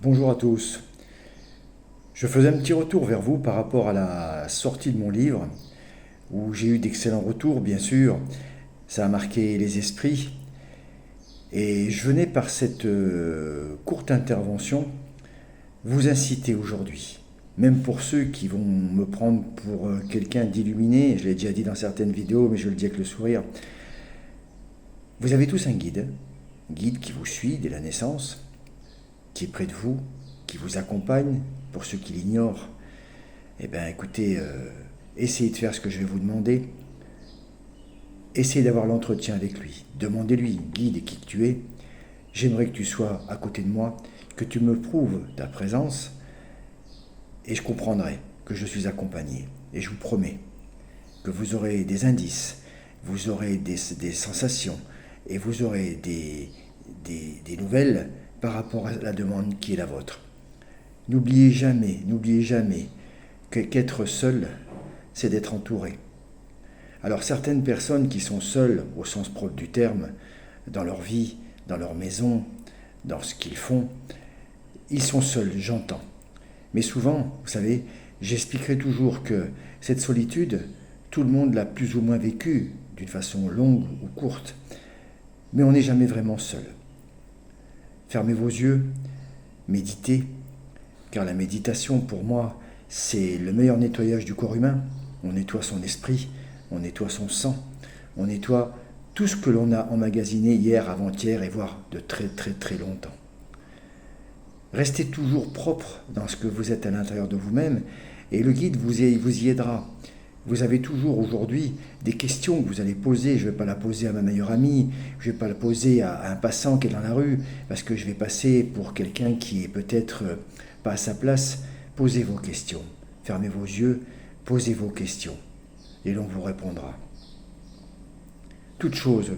Bonjour à tous. Je faisais un petit retour vers vous par rapport à la sortie de mon livre, où j'ai eu d'excellents retours, bien sûr. Ça a marqué les esprits. Et je venais par cette courte intervention vous inciter aujourd'hui, même pour ceux qui vont me prendre pour quelqu'un d'illuminé, je l'ai déjà dit dans certaines vidéos, mais je le dis avec le sourire. Vous avez tous un guide qui vous suit dès la naissance, qui est près de vous, qui vous accompagne, pour ceux qui l'ignorent. Eh bien écoutez, essayez de faire ce que je vais vous demander. Essayez d'avoir l'entretien avec lui. Demandez-lui, guide qui tu es, j'aimerais que tu sois à côté de moi, que tu me prouves ta présence, et je comprendrai que je suis accompagné. Et je vous promets que vous aurez des indices, vous aurez des sensations, et vous aurez des nouvelles par rapport à la demande qui est la vôtre. N'oubliez jamais qu'être seul, c'est d'être entouré. Alors certaines personnes qui sont seules, au sens propre du terme, dans leur vie, dans leur maison, dans ce qu'ils font, ils sont seuls, j'entends. Mais souvent, vous savez, j'expliquerai toujours que cette solitude, tout le monde l'a plus ou moins vécue, d'une façon longue ou courte. Mais on n'est jamais vraiment seul. Fermez vos yeux, méditez, car la méditation, pour moi, c'est le meilleur nettoyage du corps humain. On nettoie son esprit, on nettoie son sang, on nettoie tout ce que l'on a emmagasiné hier, avant-hier et voire de très longtemps. Restez toujours propre dans ce que vous êtes à l'intérieur de vous-même et le guide vous y aidera. Vous avez toujours aujourd'hui des questions que vous allez poser. Je ne vais pas la poser à ma meilleure amie, je ne vais pas la poser à un passant qui est dans la rue, parce que je vais passer pour quelqu'un qui est peut-être pas à sa place. Posez vos questions. Fermez vos yeux, posez vos questions. Et l'on vous répondra. Toutes choses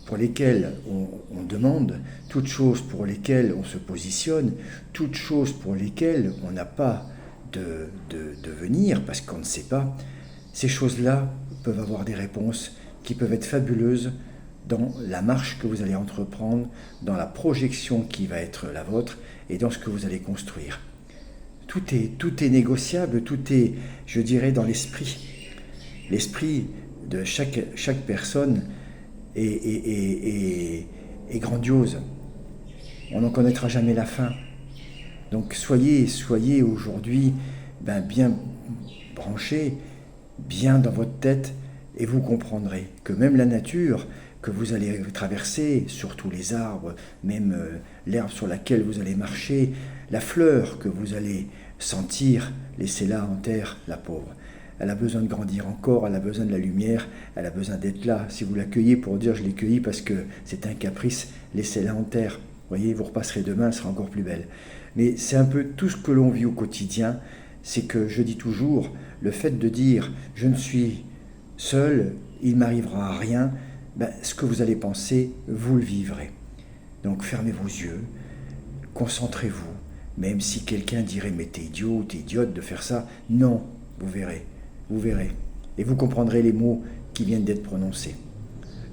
pour lesquelles on demande, toutes choses pour lesquelles on se positionne, toutes choses pour lesquelles on n'a pas de venir parce qu'on ne sait pas, ces choses-là peuvent avoir des réponses qui peuvent être fabuleuses dans la marche que vous allez entreprendre, dans la projection qui va être la vôtre et dans ce que vous allez construire. Tout est négociable, tout est, je dirais, dans l'esprit. L'esprit de chaque personne est grandiose. On n'en connaîtra jamais la fin. Donc soyez aujourd'hui bien branchés, bien dans votre tête, et vous comprendrez que même la nature que vous allez traverser, surtout les arbres, même l'herbe sur laquelle vous allez marcher, la fleur que vous allez sentir, laissez-la en terre, la pauvre. Elle a besoin de grandir encore, elle a besoin de la lumière, elle a besoin d'être là. Si vous l'accueillez pour dire je l'ai cueillie parce que c'est un caprice, laissez-la en terre. Voyez, vous repasserez demain, elle sera encore plus belle. Mais c'est un peu tout ce que l'on vit au quotidien, c'est que je dis toujours, le fait de dire je ne suis seul, il m'arrivera rien, ce que vous allez penser, vous le vivrez. Donc fermez vos yeux, concentrez-vous, même si quelqu'un dirait mais t'es idiot ou t'es idiote de faire ça, non, vous verrez, et vous comprendrez les mots qui viennent d'être prononcés.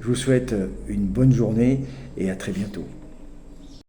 Je vous souhaite une bonne journée et à très bientôt.